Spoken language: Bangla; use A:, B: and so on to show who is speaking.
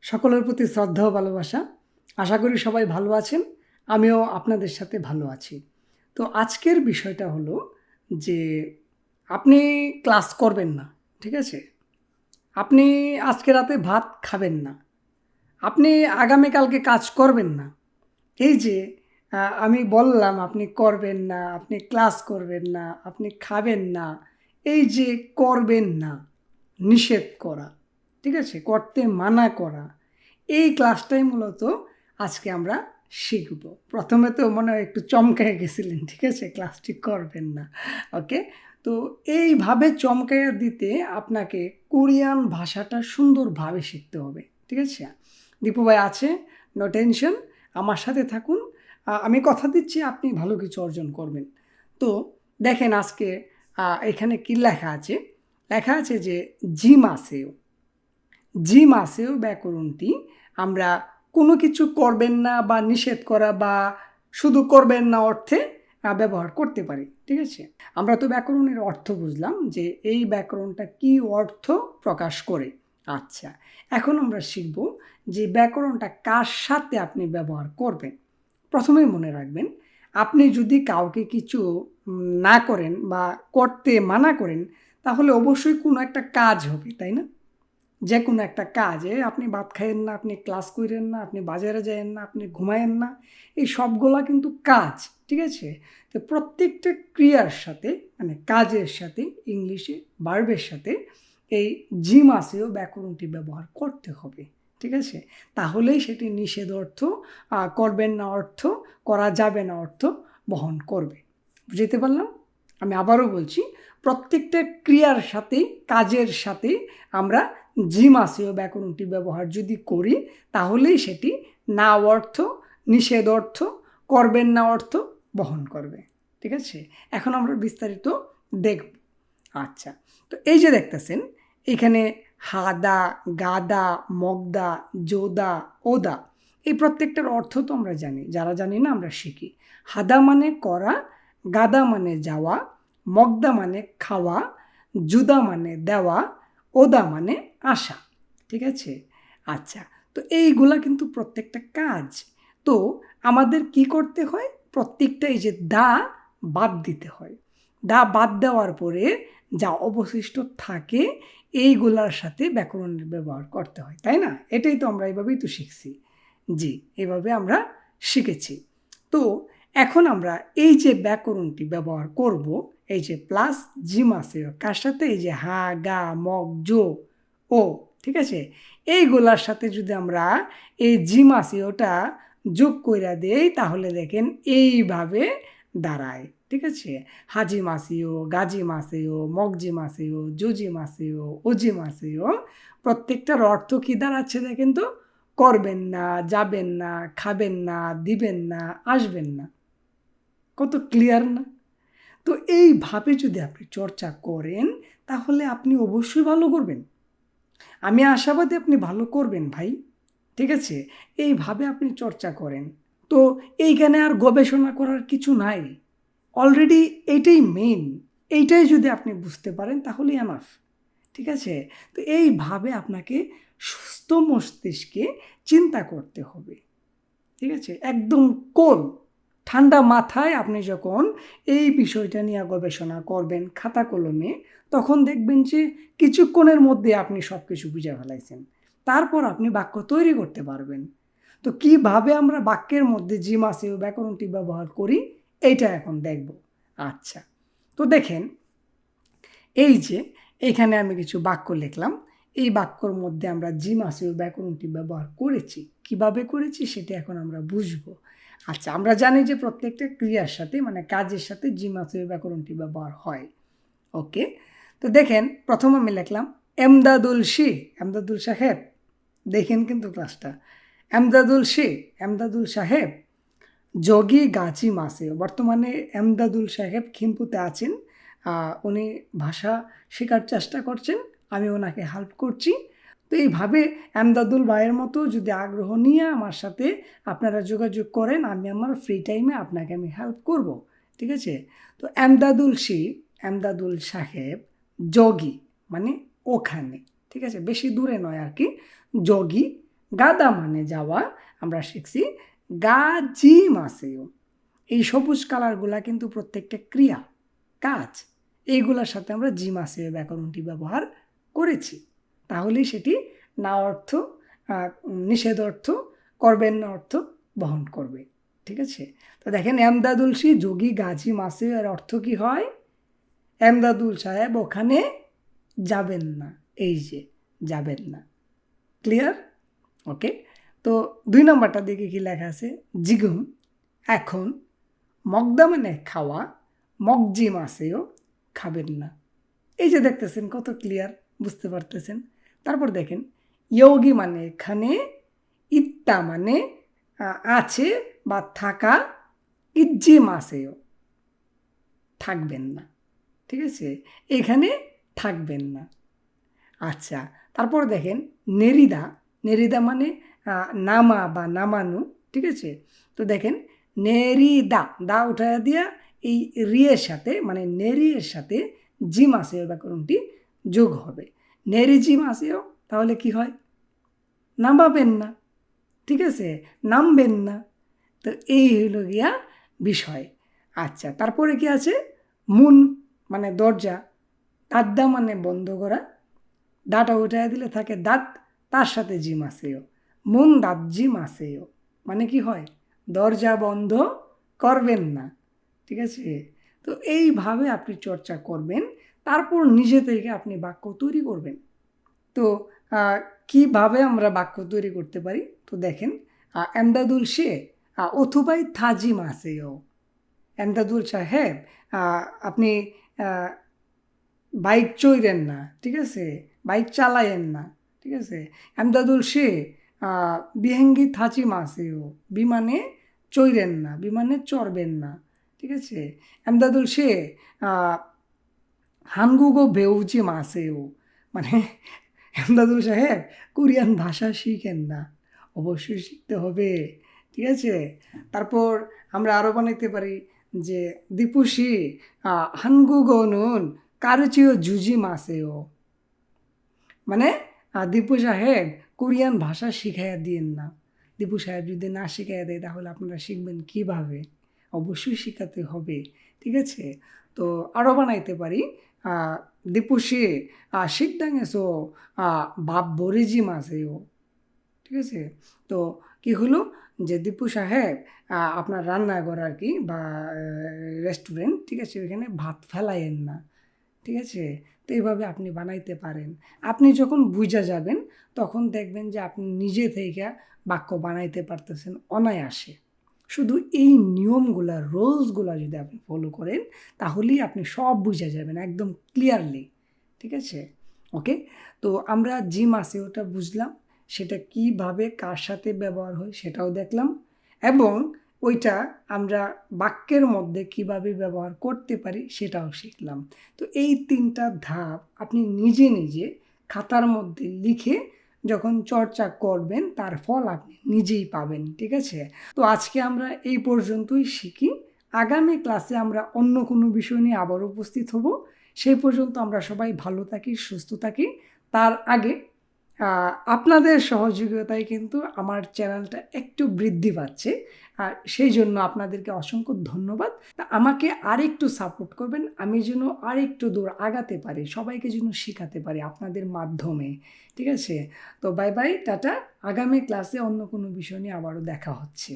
A: সকলের প্রতি শ্রদ্ধা ও ভালোবাসা। আশা করি সবাই ভালো আছেন। আমিও আপনাদের সাথে ভালো আছি। তো আজকের বিষয়টা হলো যে আপনি ক্লাস করবেন না, ঠিক আছে? আপনি আজকে রাতে ভাত খাবেন না। আপনি আগামীকালকে কাজ করবেন না। এই যে আমি বললাম আপনি করবেন না, আপনি ক্লাস করবেন না, আপনি খাবেন না। এই যে করবেন না, নিষেধ করা, ঠিক আছে? করতে মানা করা। এই ক্লাসটাই মূলত আজকে আমরা শিখব। প্রথমে তো মনে হয় একটু চমকায় গেছিলেন, ঠিক আছে? ক্লাসটি করবেন না। ওকে? তো এইভাবে চমকাইয়া দিতে আপনাকে কোরিয়ান ভাষাটা সুন্দরভাবে শিখতে হবে, ঠিক আছে? দীপু ভাই আছে, নো টেনশন, আমার সাথে থাকুন। আমি কথা দিচ্ছি আপনি ভালো কিছু অর্জন করবেন। তো দেখেন আজকে এখানে কি লেখা আছে? লেখা আছে যে জিমাসেও। জিমাসেও ব্যাকরণটি আমরা কোনো কিছু করবেন না বা নিষেধ করা বা শুধু করবেন না অর্থে ব্যবহার করতে পারি, ঠিক আছে? আমরা তো ব্যাকরণের অর্থ বুঝলাম যে এই ব্যাকরণটা কি অর্থ প্রকাশ করে। আচ্ছা, এখন আমরা শিখব যে ব্যাকরণটা কার সাথে আপনি ব্যবহার করবেন। প্রথমেই মনে রাখবেন, আপনি যদি কাউকে কিছু না করেন বা করতে মানা করেন, তাহলে অবশ্যই কোনো একটা কাজ হবে, তাই না? যে কোনো একটা কাজে আপনি ভাত খাইয়েন না, আপনি ক্লাস করেন না, আপনি বাজারে যাইয়েন না, আপনি ঘুমায়েন না, এই সবগুলা কিন্তু কাজ, ঠিক আছে? তো প্রত্যেকটা ক্রিয়ার সাথে মানে কাজের সাথে ইংলিশে ভার্বের সাথে এই জিমাসেও ব্যাকরণটি ব্যবহার করতে হবে, ঠিক আছে? তাহলেই সেটি নিষেধ অর্থ, করবেন না অর্থ, করা যাবে না অর্থ বহন করবে। বুঝতে পারলাম? আমি আবারও বলছি, প্রত্যেকটা ক্রিয়ার সাথে কাজের সাথে আমরা জিমাসীয় ব্যাকরণটি ব্যবহার যদি করি, তাহলেই সেটি না অর্থ, নিষেধ অর্থ, করবেন না অর্থ বহন করবে, ঠিক আছে? এখন আমরা বিস্তারিত দেখব। আচ্ছা, তো এই যে দেখতেছেন এখানে হাদা, গাদা, মগদা, যোদা, ওদা, এই প্রত্যেকটার অর্থ তো আমরা জানি। যারা জানি না আমরা শিখি। হাদা মানে করা, গাদা মানে যাওয়া, মগদা মানে খাওয়া, জুদা মানে দেওয়া, ওদা মানে আসা, ঠিক আছে? আচ্ছা, তো এইগুলা কিন্তু প্রত্যেকটা কাজ। তো আমাদের কি করতে হয়? প্রত্যেকটা এই যে দা বাদ দিতে হয়। দা বাদ দেওয়ার পরে যা অবশিষ্ট থাকে এইগুলার সাথে ব্যাকরণের ব্যবহার করতে হয়, তাই না? এটাই তো আমরা এইভাবেই তো শিখছি। জি, এভাবে আমরা শিখেছি। তো এখন আমরা এই যে ব্যাকরণটি ব্যবহার করব, এই যে প্লাস জিমাসেও কার সাথে? এই যে হা, গা, মগ, জো, ও, ঠিক আছে? এইগুলার সাথে যদি আমরা এই জিমাসেওটা যোগ কইরা দেই, তাহলে দেখেন এইভাবে দাঁড়ায়, ঠিক আছে? হাজি মাসিও, গাজি মাসেও, মগজি মাসেও, জুজি মাসেও, ওজি মাসেও, প্রত্যেকটার অর্থ কি দাঁড়াচ্ছে দেখেন তো? করবেন না, যাবেন না, খাবেন না, দিবেন না, আসবেন না। কত ক্লিয়ার না? তো এইভাবে যদি আপনি চর্চা করেন, তাহলে আপনি অবশ্যই ভালো করবেন। আমি আশাবাদী আপনি ভালো করবেন ভাই, ঠিক আছে? এইভাবে আপনি চর্চা করেন। তো এইখানে আর গবেষণা করার কিছু নাই। অলরেডি এইটাই মেইন। এইটাই যদি আপনি বুঝতে পারেন তাহলেই এনাফ, ঠিক আছে? তো এইভাবে আপনাকে সুস্থ মস্তিষ্কে চিন্তা করতে হবে, ঠিক আছে? একদম কোল ঠান্ডা মাথায় আপনি যখন এই বিষয়টা নিয়ে গবেষণা করবেন খাতা কলমে, তখন দেখবেন যে কিছুক্ষণের মধ্যে আপনি সব কিছু বুঝে ফেলাইছেন। তারপর আপনি বাক্য তৈরি করতে পারবেন। তো কিভাবে আমরা বাক্যের মধ্যে জিমাসীয় ব্যাকরণটি ব্যবহার করি, এইটা এখন দেখব। আচ্ছা, তো দেখেন এই যে এখানে আমি কিছু বাক্য লিখলাম। এই বাক্যর মধ্যে আমরা জিমাসীয় ব্যাকরণটি ব্যবহার করেছি। কিভাবে করেছি সেটা এখন আমরা বুঝবো। আচ্ছা, আমরা জানি যে প্রত্যেকটা ক্রিয়ার সাথে মানে কাজের সাথে জিমাসীয় ব্যাকরণটি ব্যবহার হয়। ওকে, তো দেখেন প্রথম আমি লিখলাম এমদাদুল শি, এমদাদুল সাহেব। দেখেন কিন্তু ক্লাসটা, এমদাদুল শি, এমদাদুল সাহেব যোগী গাছি মাসে। বর্তমানে এমদাদুল সাহেব থিম্পুতে আছেন। উনি ভাষা শেখার চেষ্টা করছেন, আমি ওনাকে হেল্প করছি। তো এইভাবে এমদাদুল ভাইয়ের মতো যদি আগ্রহ নিয়ে আমার সাথে আপনারা যোগাযোগ করেন, আমি আমার ফ্রি টাইমে আপনাকে আমি হেল্প করব, ঠিক আছে? তো এমদাদুল শি, এমদাদুল সাহেব যোগী মানে ওখানে, ঠিক আছে? বেশি দূরে নয় আর কি। যোগী গাদা মানে যাওয়া, আমরা শিখছি গাজিমাসেও। এই সবুজ কালারগুলা কিন্তু প্রত্যেকটা ক্রিয়া, কাজ, এইগুলোর সাথে আমরা জিমাসেও ব্যাকরণটি ব্যবহার করেছি। তাহলেই সেটি না অর্থ, নিষেধ অর্থ, করবেন না অর্থ বহন করবে। ঠিক আছে? তো দেখেন এমদাদুল সি যোগী গাজী মাসেও এর অর্থ কি হয়? এমদাদুল সাহেব ওখানে যাবেন না, এই যে যাবেন না। ক্লিয়ার? ওকে। তো 2 নম্বরটা দিকে কি লেখা আছে? জিগুম এখন, মগদা মানে খাওয়া, মগজি মাসেও খাবেন না। এই যে দেখতেছেন কত ক্লিয়ার, বুঝতে পারতেছেন। তারপর দেখেন ইয়োগি মানে এখানে, ইত্তা মানে আছে বা থাকা, ইজ্জি মাসেও থাকবেন না। ঠিক আছে? এখানে থাকবেন না। আচ্ছা, তারপর দেখেন নেরিদা, নেরিদা মানে নামা বা নামানো। ঠিক আছে? তো দেখেন নেরিদা, দা উঠায় দিয়া এই রিয়ের সাথে মানে নেরিয়ের সাথে জিম আসেও ব্যাকরণটি যোগ হবে। নেরি জিম আসেও, তাহলে কি হয়? নামাবেন না। ঠিক আছে? নামবেন না। তো এই হইল গিয়া বিষয়। আচ্ছা, তারপরে কি আছে? মুন মানে দরজা, দাদ্দা মানে বন্ধ করা, দাটা উঠাই দিলে থাকে দাঁত, তার সাথে জিম আসেও, মুন দাঁত জিম আসেও, মানে কি হয়? দরজা বন্ধ করবেন না। ঠিক আছে? তো এইভাবে আপনি চর্চা করবেন, তারপর নিজে থেকে আপনি বাক্য তৈরি করবেন। তো কিভাবে আমরা বাক্য তৈরি করতে পারি? তো দেখেন এমদাদুল সে অথবাই থাজিম আসেও, এমদাদুল সাহেব আপনি বাইক চইরেন না। ঠিক আছে? বাইক চালায়েন না। ঠিক আছে? এমদাদুল সে বিহেঙ্গি থাচি মাসেও, বিমানে চইরেন না, বিমানে চড়বেন না। ঠিক আছে? এমদাদুল সে হানগুগো বেউজি মাসেও, মানে এমদাদুল সাহেব কোরিয়ান ভাষা শিখেন না, অবশ্যই শিখতে হবে। ঠিক আছে? তারপর আমরা আরও বানাইতে পারি যে দীপুষি হানগুগো নুন কারুচিও জুজি মাসেও, মানে দীপু সাহেব কোরিয়ান ভাষা শিখাইয়া দিয়েন না। দীপু সাহেব যদি না শিখাইয়া দেয় তাহলে আপনারা শিখবেন কিভাবে? অবশ্যই শিখাতে হবে। ঠিক আছে? তো আরও বানাইতে পারি দীপু সে শিখদাঙেছো বাপ বরিজি মাসেও। ঠিক আছে? তো কি হলো যে দীপু সাহেব আপনার রান্নাঘর আর কি বা রেস্টুরেন্ট, ঠিক আছে, ওইখানে ভাত ফেলাইয়েন না। ঠিক আছে? তো এইভাবে আপনি বানাইতে পারেন। আপনি যখন বুঝা যাবেন তখন দেখবেন যে আপনি নিজে থেকে বাক্য বানাইতে পারতেছেন অনায়াসে। শুধু এই নিয়মগুলা, রুলসগুলা যদি আপনি ফলো করেন তাহলেই আপনি সব বুঝা যাবেন একদম ক্লিয়ারলি। ঠিক আছে? ওকে। তো আমরা জি মাসে ওটা বুঝলাম, সেটা কিভাবে কার সাথে ব্যবহার হয় সেটাও দেখলাম, এবং ওইটা আমরা বাক্যের মধ্যে কিভাবে ব্যবহার করতে পারি সেটাও শিখলাম। তো এই 3টা ধাপ আপনি নিজে নিজে খাতার মধ্যে লিখে যখন চর্চা করবেন তার ফল আপনি নিজেই পাবেন। ঠিক আছে? তো আজকে আমরা এই পর্যন্তই শিখি। আগামী ক্লাসে আমরা অন্য কোনো বিষয় নিয়ে আবার উপস্থিত হব। সেই পর্যন্ত আমরা সবাই ভালো থাকি, সুস্থ থাকি। তার আগে আপনাদের সহযোগিতায় কিন্তু আমার চ্যানেলটা একটু বৃদ্ধি পাচ্ছে, আর সেই জন্য আপনাদেরকে অসংখ্য ধন্যবাদ। তা আমাকে আরেকটু সাপোর্ট করবেন, আমি যেন আরেকটু দূর আগাতে পারি, সবাইকে যেন শেখাতে পারি আপনাদের মাধ্যমে। ঠিক আছে? তো বাই বাই, টাটা। আগামী ক্লাসে অন্য কোনো বিষয় নিয়ে আবারও দেখা হচ্ছে।